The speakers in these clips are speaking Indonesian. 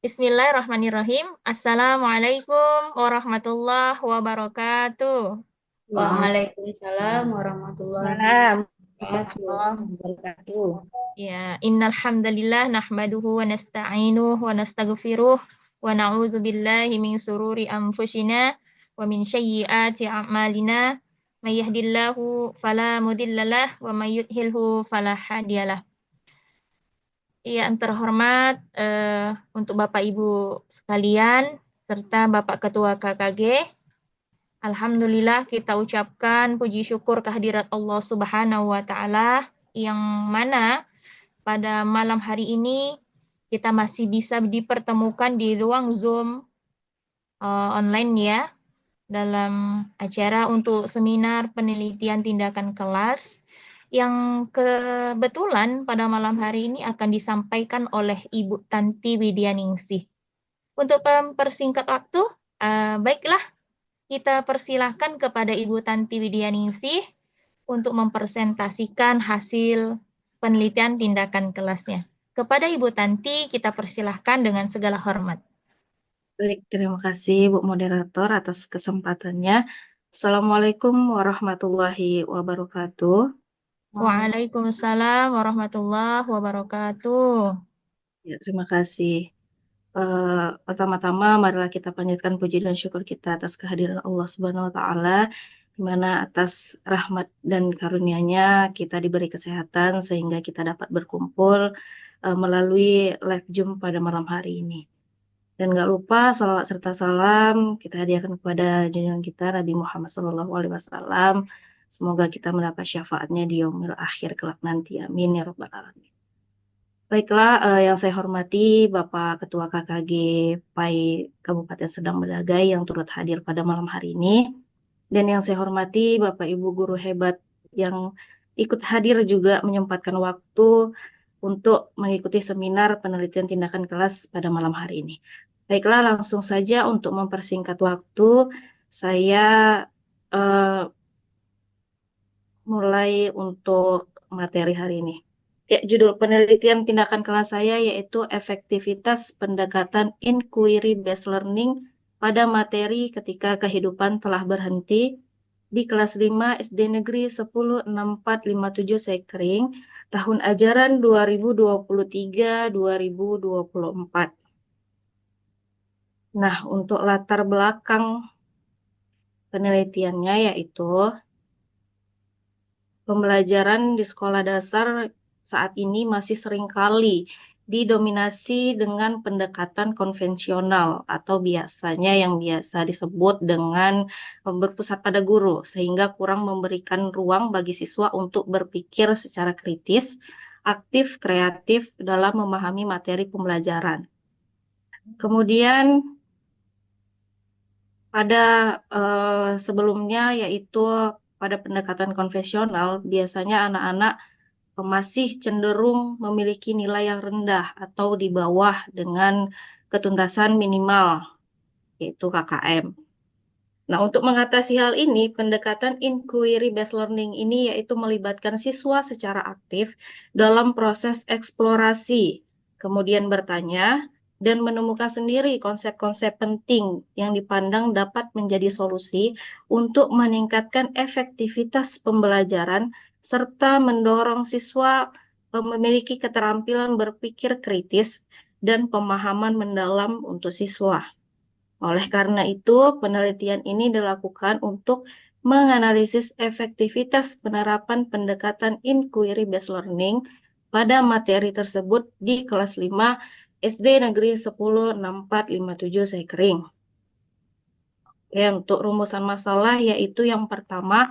Bismillahirrahmanirrahim. Assalamualaikum warahmatullahi wabarakatuh. Waalaikumsalam warahmatullahi Waalaikumsalam wabarakatuh. warahmatullahi wabarakatuh. Ya, innal hamdalillah nahmaduhu wa nasta'inuhu wa nastaghfiruh wa na'udzu billahi min sururi anfusina wa min sayyiati a'malina. May yahdihillahu fala mudhillalah wa may yudhlilhu fala hadiyalah. Yang terhormat untuk Bapak Ibu sekalian serta Bapak Ketua KKG, alhamdulillah kita ucapkan puji syukur kehadirat Allah Subhanahu wa taala yang mana pada malam hari ini kita masih bisa dipertemukan di ruang Zoom online ya dalam acara untuk seminar penelitian tindakan kelas yang kebetulan pada malam hari ini akan disampaikan oleh Ibu Tanti Widyaningsih. Untuk mempersingkat waktu, baiklah kita persilahkan kepada Ibu Tanti Widyaningsih untuk mempresentasikan hasil penelitian tindakan kelasnya. Kepada Ibu Tanti, kita persilahkan dengan segala hormat. Baik, terima kasih Bu Moderator atas kesempatannya. Assalamualaikum warahmatullahi wabarakatuh. Waalaikumsalam warahmatullahi wabarakatuh. Ya, terima kasih. Pertama-tama marilah kita panjatkan puji dan syukur kita atas kehadiran Allah Subhanahu wa taala, di mana atas rahmat dan karunia-Nya kita diberi kesehatan sehingga kita dapat berkumpul melalui live Zoom pada malam hari ini. Dan gak lupa salawat serta salam kita hadiahkan kepada junjungan kita Nabi Muhammad SAW. Semoga kita mendapat syafaatnya di yaumil akhir kelak nanti. Amin ya rabbal alamin. Baiklah, yang saya hormati Bapak Ketua KKG PAI Kabupaten Sedang Bedagai yang turut hadir pada malam hari ini. Dan yang saya hormati Bapak Ibu guru hebat yang ikut hadir juga menyempatkan waktu untuk mengikuti seminar penelitian tindakan kelas pada malam hari ini. Baiklah, langsung saja untuk mempersingkat waktu, saya mulai untuk materi hari ini. Ya, judul penelitian tindakan kelas saya yaitu efektivitas pendekatan inquiry based learning pada materi ketika kehidupan telah berhenti di kelas 5 SD Negeri 106457 Sekring, tahun ajaran 2023-2024. Nah, untuk latar belakang penelitiannya yaitu pembelajaran di sekolah dasar saat ini masih seringkali didominasi dengan pendekatan konvensional atau biasanya yang biasa disebut dengan berpusat pada guru, sehingga kurang memberikan ruang bagi siswa untuk berpikir secara kritis, aktif, kreatif dalam memahami materi pembelajaran. Kemudian pada sebelumnya yaitu pada pendekatan konvensional biasanya anak-anak masih cenderung memiliki nilai yang rendah atau di bawah dengan ketuntasan minimal, yaitu KKM. Nah, untuk mengatasi hal ini, pendekatan inquiry based learning ini yaitu melibatkan siswa secara aktif dalam proses eksplorasi, kemudian bertanya, dan menemukan sendiri konsep-konsep penting yang dipandang dapat menjadi solusi untuk meningkatkan efektivitas pembelajaran serta mendorong siswa memiliki keterampilan berpikir kritis dan pemahaman mendalam untuk siswa. Oleh karena itu, penelitian ini dilakukan untuk menganalisis efektivitas penerapan pendekatan inquiry based learning pada materi tersebut di kelas 5 SD Negeri 106457 Sekring. Oke, untuk rumusan masalah yaitu yang pertama,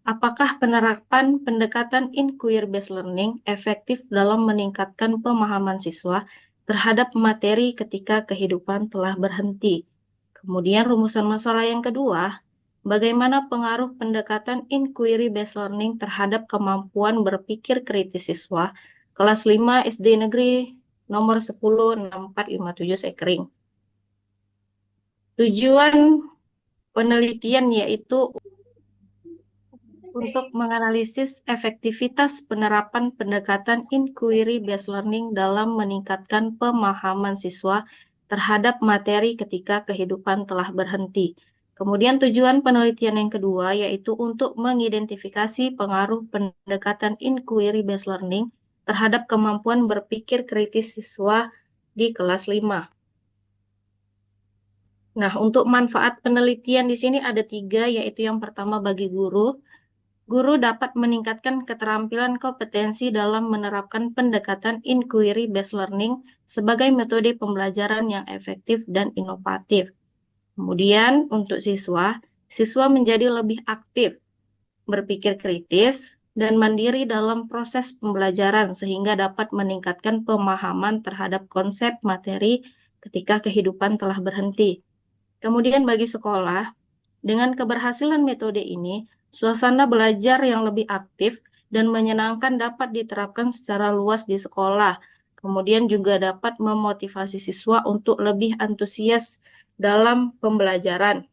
apakah penerapan pendekatan inquiry based learning efektif dalam meningkatkan pemahaman siswa terhadap materi ketika kehidupan telah berhenti? Kemudian rumusan masalah yang kedua, bagaimana pengaruh pendekatan inquiry based learning terhadap kemampuan berpikir kritis siswa kelas 5 SD Negeri nomor 106457 Sekring. Tujuan penelitian yaitu untuk menganalisis efektivitas penerapan pendekatan inquiry based learning dalam meningkatkan pemahaman siswa terhadap materi ketika kehidupan telah berhenti. Kemudian tujuan penelitian yang kedua yaitu untuk mengidentifikasi pengaruh pendekatan inquiry based learning terhadap kemampuan berpikir kritis siswa di kelas 5. Nah, untuk manfaat penelitian di sini ada 3, yaitu yang pertama bagi guru. Guru dapat meningkatkan keterampilan kompetensi dalam menerapkan pendekatan inquiry based learning sebagai metode pembelajaran yang efektif dan inovatif. Kemudian untuk siswa, siswa menjadi lebih aktif, berpikir kritis, dan mandiri dalam proses pembelajaran sehingga dapat meningkatkan pemahaman terhadap konsep materi ketika kehidupan telah berhenti. Kemudian bagi sekolah, dengan keberhasilan metode ini, suasana belajar yang lebih aktif dan menyenangkan dapat diterapkan secara luas di sekolah. Kemudian juga dapat memotivasi siswa untuk lebih antusias dalam pembelajaran.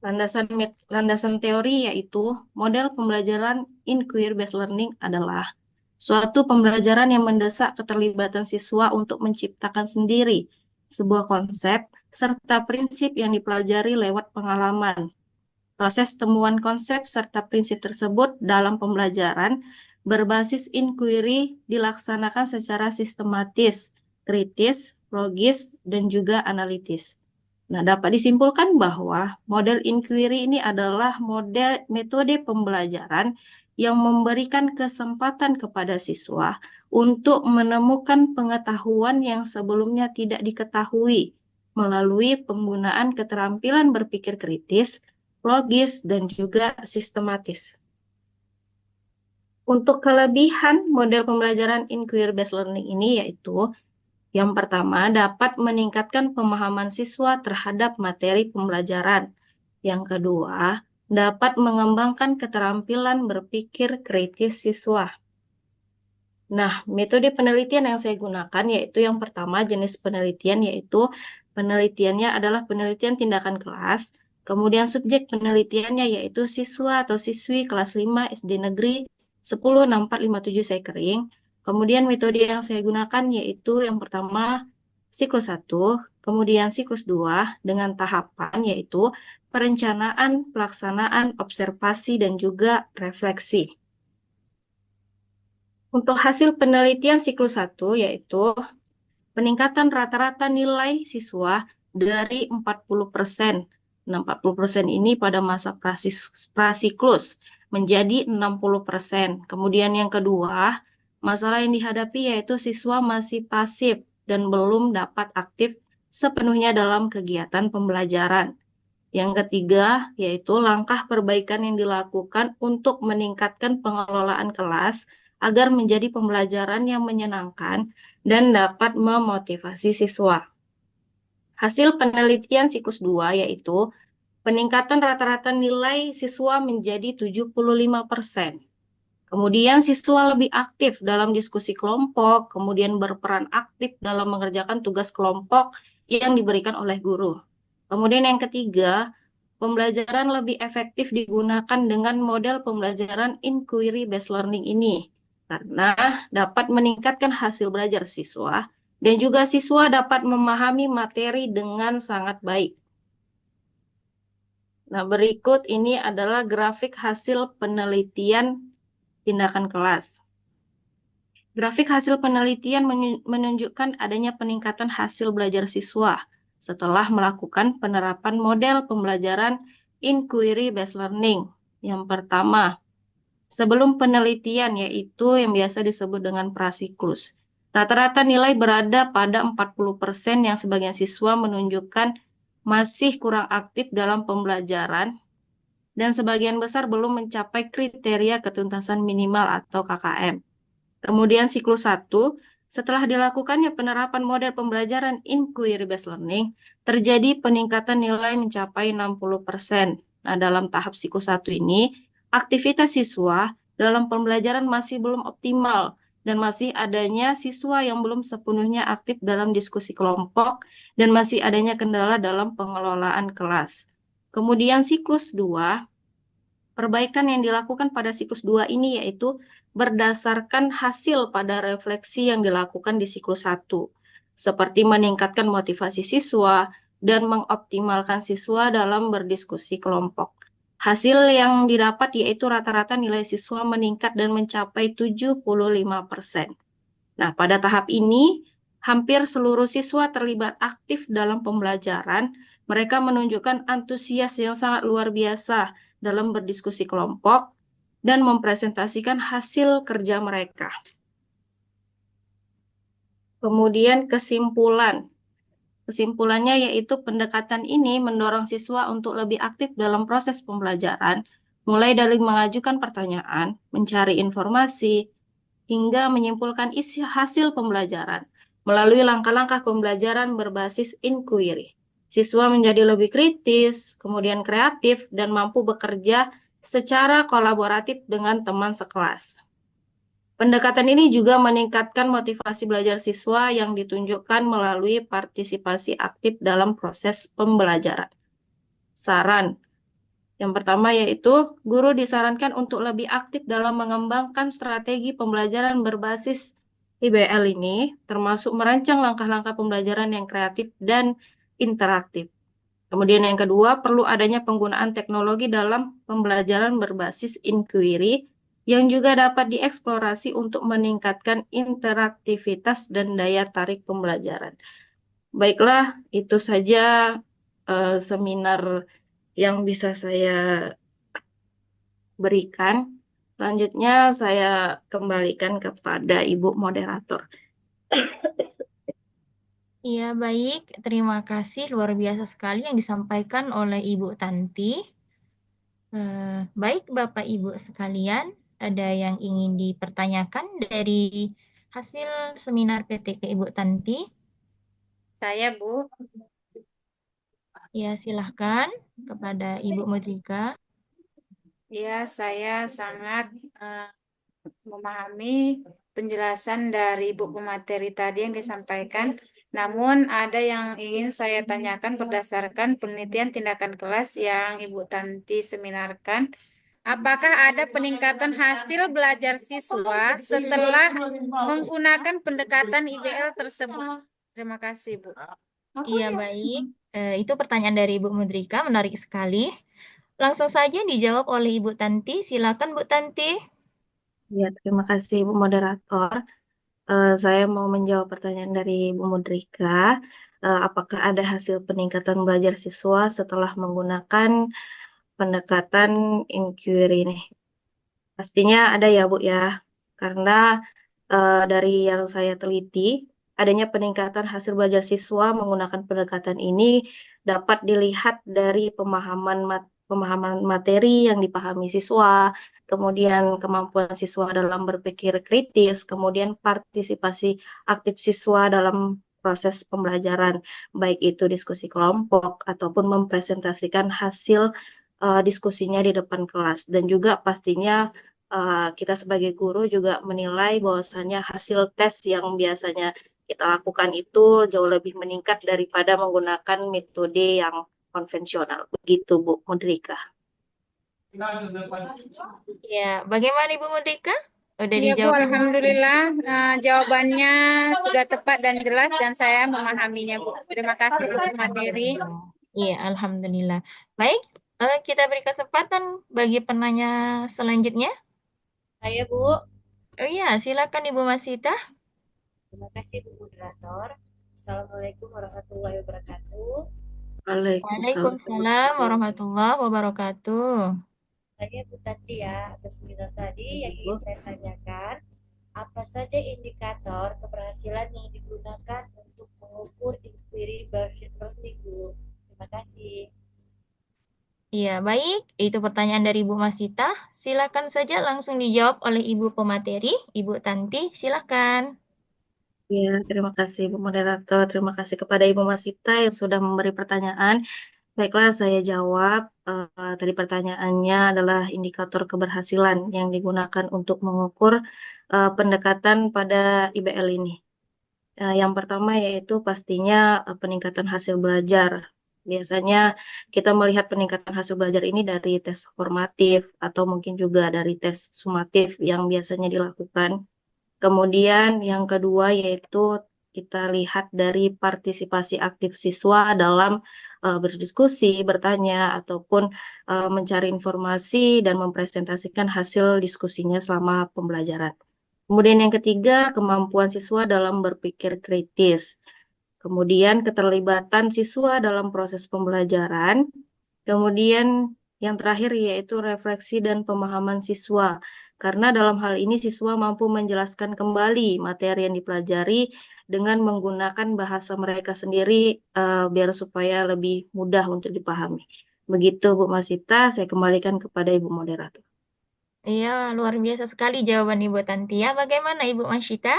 Landasan teori yaitu model pembelajaran inquiry based learning adalah suatu pembelajaran yang mendesak keterlibatan siswa untuk menciptakan sendiri sebuah konsep serta prinsip yang dipelajari lewat pengalaman. Proses temuan konsep serta prinsip tersebut dalam pembelajaran berbasis inquiry dilaksanakan secara sistematis, kritis, logis, dan juga analitis. Nah, dapat disimpulkan bahwa model inquiry ini adalah metode pembelajaran yang memberikan kesempatan kepada siswa untuk menemukan pengetahuan yang sebelumnya tidak diketahui melalui penggunaan keterampilan berpikir kritis, logis, dan juga sistematis. Untuk kelebihan model pembelajaran inquiry based learning ini yaitu yang pertama dapat meningkatkan pemahaman siswa terhadap materi pembelajaran. Yang kedua, dapat mengembangkan keterampilan berpikir kritis siswa. Nah, metode penelitian yang saya gunakan yaitu yang pertama jenis penelitian yaitu penelitiannya adalah penelitian tindakan kelas. Kemudian subjek penelitiannya yaitu siswa atau siswi kelas 5 SD Negeri 106457 Sekring. Kemudian metode yang saya gunakan yaitu yang pertama siklus 1, kemudian siklus 2 dengan tahapan yaitu perencanaan, pelaksanaan, observasi, dan juga refleksi. Untuk hasil penelitian siklus 1 yaitu peningkatan rata-rata nilai siswa dari 40%. Nah, 40% ini pada masa prasiklus menjadi 60%. Kemudian yang kedua, masalah yang dihadapi yaitu siswa masih pasif dan belum dapat aktif sepenuhnya dalam kegiatan pembelajaran. Yang ketiga, yaitu langkah perbaikan yang dilakukan untuk meningkatkan pengelolaan kelas agar menjadi pembelajaran yang menyenangkan dan dapat memotivasi siswa. Hasil penelitian siklus 2 yaitu peningkatan rata-rata nilai siswa menjadi 75%. Kemudian siswa lebih aktif dalam diskusi kelompok, kemudian berperan aktif dalam mengerjakan tugas kelompok yang diberikan oleh guru. Kemudian yang ketiga, pembelajaran lebih efektif digunakan dengan model pembelajaran inquiry based learning ini karena dapat meningkatkan hasil belajar siswa dan juga siswa dapat memahami materi dengan sangat baik. Nah, berikut ini adalah grafik hasil penelitian tindakan kelas. Grafik hasil penelitian menunjukkan adanya peningkatan hasil belajar siswa setelah melakukan penerapan model pembelajaran inquiry based learning. Yang pertama, sebelum penelitian yaitu yang biasa disebut dengan prasiklus. Rata-rata nilai berada pada 40% yang sebagian siswa menunjukkan masih kurang aktif dalam pembelajaran dan sebagian besar belum mencapai kriteria ketuntasan minimal atau KKM. Kemudian siklus 1, setelah dilakukannya penerapan model pembelajaran inquiry based learning, terjadi peningkatan nilai mencapai 60%. Nah, dalam tahap siklus 1 ini, aktivitas siswa dalam pembelajaran masih belum optimal dan masih adanya siswa yang belum sepenuhnya aktif dalam diskusi kelompok, dan masih adanya kendala dalam pengelolaan kelas. Kemudian siklus 2, perbaikan yang dilakukan pada siklus 2 ini yaitu berdasarkan hasil pada refleksi yang dilakukan di siklus 1, seperti meningkatkan motivasi siswa dan mengoptimalkan siswa dalam berdiskusi kelompok. Hasil yang didapat yaitu rata-rata nilai siswa meningkat dan mencapai 75%. Nah, pada tahap ini, hampir seluruh siswa terlibat aktif dalam pembelajaran. Mereka menunjukkan antusias yang sangat luar biasa dalam berdiskusi kelompok dan mempresentasikan hasil kerja mereka. Kemudian kesimpulan. Kesimpulannya yaitu pendekatan ini mendorong siswa untuk lebih aktif dalam proses pembelajaran, mulai dari mengajukan pertanyaan, mencari informasi, hingga menyimpulkan isi hasil pembelajaran. Melalui langkah-langkah pembelajaran berbasis inquiry, siswa menjadi lebih kritis, kemudian kreatif, dan mampu bekerja secara kolaboratif dengan teman sekelas. Pendekatan ini juga meningkatkan motivasi belajar siswa yang ditunjukkan melalui partisipasi aktif dalam proses pembelajaran. Saran yang pertama yaitu guru disarankan untuk lebih aktif dalam mengembangkan strategi pembelajaran berbasis IBL ini, termasuk merancang langkah-langkah pembelajaran yang kreatif dan interaktif. Kemudian yang kedua, perlu adanya penggunaan teknologi dalam pembelajaran berbasis inquiry yang juga dapat dieksplorasi untuk meningkatkan interaktivitas dan daya tarik pembelajaran. Baiklah, itu saja seminar yang bisa saya berikan. Selanjutnya saya kembalikan kepada Ibu Moderator. Iya, baik. Terima kasih luar biasa sekali yang disampaikan oleh Ibu Tanti. Baik, Bapak Ibu sekalian, ada yang ingin dipertanyakan dari hasil seminar PTK Ibu Tanti? Saya, Bu. Ya, silahkan kepada Ibu Mudrika. Ya, saya sangat memahami penjelasan dari Ibu pemateri tadi yang disampaikan. Namun ada yang ingin saya tanyakan berdasarkan penelitian tindakan kelas yang Ibu Tanti seminarkan. Apakah ada peningkatan hasil belajar siswa setelah menggunakan pendekatan IBL tersebut? Terima kasih, Bu. Iya, baik. Itu pertanyaan dari Ibu Mudrika, menarik sekali. Langsung saja dijawab oleh Ibu Tanti. Silakan, Bu Tanti. Ya, terima kasih Ibu Moderator. Saya mau menjawab pertanyaan dari Bu Mudrika. Apakah ada hasil peningkatan belajar siswa setelah menggunakan pendekatan inquiry nih? Pastinya ada ya Bu ya, karena dari yang saya teliti, adanya peningkatan hasil belajar siswa menggunakan pendekatan ini dapat dilihat dari pemahaman materi yang dipahami siswa, kemudian kemampuan siswa dalam berpikir kritis, kemudian partisipasi aktif siswa dalam proses pembelajaran, baik itu diskusi kelompok ataupun mempresentasikan hasil diskusinya di depan kelas. Dan juga pastinya kita sebagai guru juga menilai bahwasannya hasil tes yang biasanya kita lakukan itu jauh lebih meningkat daripada menggunakan metode yang konvensional. Begitu, Bu Mudrika. Ya, bagaimana Ibu Mudrika? Udah Iya, Bu, dijawab? alhamdulillah jawabannya sudah tepat dan jelas dan saya memahaminya, Bu. Terima kasih untuk materi. Iya, alhamdulillah. Baik, kita beri kesempatan bagi penanya selanjutnya. Saya, Bu. Oh iya, silakan Ibu Masita. Terima kasih, Bu Moderator. Assalamualaikum warahmatullahi wabarakatuh. Waalaikumsalam warahmatullahi wabarakatuh. Saya Bu Tati ya, atas seminar tadi yang ingin saya tanyakan, apa saja indikator keberhasilan yang digunakan untuk mengukur inquiry based learning, Bu? Terima kasih. Iya, baik. Itu pertanyaan dari Ibu Masita. Silakan saja langsung dijawab oleh Ibu pemateri, Ibu Tanti. Silakan. Ya, terima kasih Bu Moderator. Terima kasih kepada Ibu Masita yang sudah memberi pertanyaan. Baiklah, saya jawab. Tadi pertanyaannya adalah indikator keberhasilan yang digunakan untuk mengukur pendekatan pada IBL ini. Yang pertama yaitu pastinya peningkatan hasil belajar. Biasanya kita melihat peningkatan hasil belajar ini dari tes formatif atau mungkin juga dari tes sumatif yang biasanya dilakukan. Kemudian yang kedua yaitu kita lihat dari partisipasi aktif siswa dalam berdiskusi, bertanya, ataupun mencari informasi dan mempresentasikan hasil diskusinya selama pembelajaran. Kemudian yang ketiga, kemampuan siswa dalam berpikir kritis. Kemudian keterlibatan siswa dalam proses pembelajaran. Kemudian yang terakhir yaitu refleksi dan pemahaman siswa. Karena dalam hal ini siswa mampu menjelaskan kembali materi yang dipelajari dengan menggunakan bahasa mereka sendiri biar supaya lebih mudah untuk dipahami. Begitu Bu Masita, saya kembalikan kepada Ibu Moderator. Iya, luar biasa sekali jawaban Ibu Tantia. Bagaimana Ibu Masyita?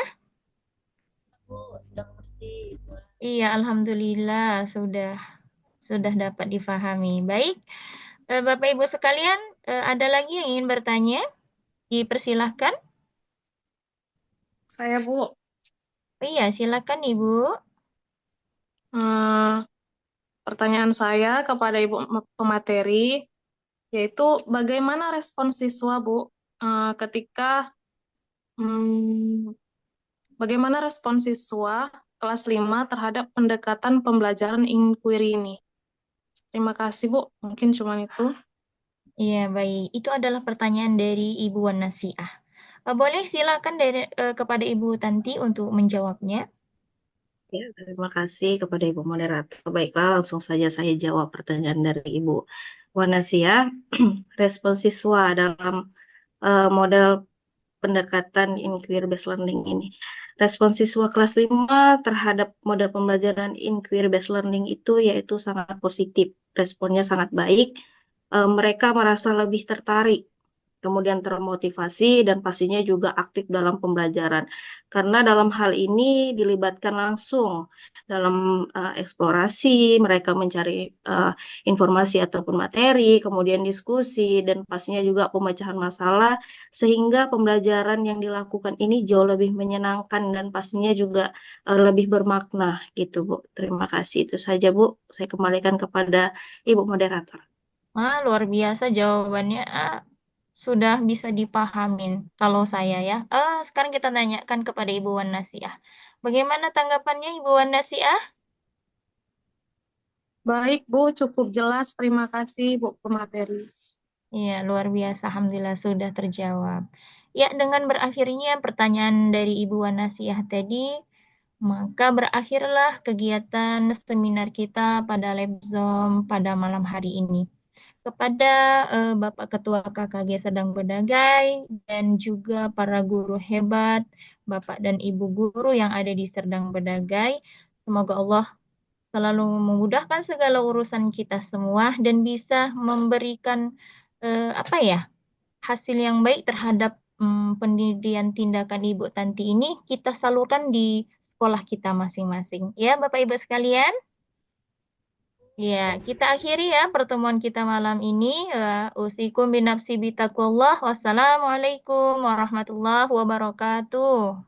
Bu, sudah mengerti. Iya, alhamdulillah sudah dapat difahami. Baik, Bapak Ibu sekalian, ada lagi yang ingin bertanya? Dipersilahkan. Saya, Bu. Iya, silakan Ibu. Eh, Pertanyaan saya kepada Ibu pemateri, yaitu bagaimana respon siswa, Bu, ketika bagaimana respon siswa kelas 5 terhadap pendekatan pembelajaran inquiry ini? Terima kasih, Bu. Mungkin cuma itu. Iya, baik. Itu adalah pertanyaan dari Ibu Wanasiah. Boleh silakan kepada Ibu Tanti untuk menjawabnya. Ya, terima kasih kepada Ibu Moderator. Baiklah, langsung saja saya jawab pertanyaan dari Ibu Wanasia. Respon siswa dalam model pendekatan inquiry based learning ini. Respon siswa kelas 5 terhadap model pembelajaran inquiry based learning itu yaitu sangat positif. Responnya sangat baik. Mereka merasa lebih tertarik, kemudian termotivasi, dan pastinya juga aktif dalam pembelajaran. Karena dalam hal ini dilibatkan langsung dalam eksplorasi, mereka mencari informasi ataupun materi, kemudian diskusi, dan pastinya juga pemecahan masalah, sehingga pembelajaran yang dilakukan ini jauh lebih menyenangkan dan pastinya juga lebih bermakna gitu, Bu. Terima kasih. Itu saja, Bu. Saya kembalikan kepada Ibu Moderator. Luar biasa jawabannya. Sudah bisa dipahamin kalau saya ya. Sekarang kita tanyakan kepada Ibu Wanasiah. Bagaimana tanggapannya Ibu Wanasiah? Baik, Bu. Cukup jelas. Terima kasih, Bu pemateri. Iya, luar biasa. Alhamdulillah sudah terjawab. Ya, dengan berakhirnya pertanyaan dari Ibu Wanasiah tadi, maka berakhirlah kegiatan seminar kita pada LabZoom pada malam hari ini. Kepada Bapak Ketua KKG Serdang Bedagai dan juga para guru hebat, Bapak dan Ibu guru yang ada di Serdang Bedagai, semoga Allah selalu memudahkan segala urusan kita semua dan bisa memberikan hasil yang baik terhadap pendidikan tindakan Ibu Tanti ini kita salurkan di sekolah kita masing-masing. Ya, Bapak Ibu sekalian. Ya, kita akhiri ya pertemuan kita malam ini. Usikum binafsi bitaqullah. Wassalamualaikum warahmatullahi wabarakatuh.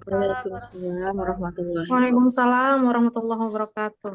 Waalaikumsalam warahmatullahi wabarakatuh. Waalaikumsalam warahmatullahi wabarakatuh.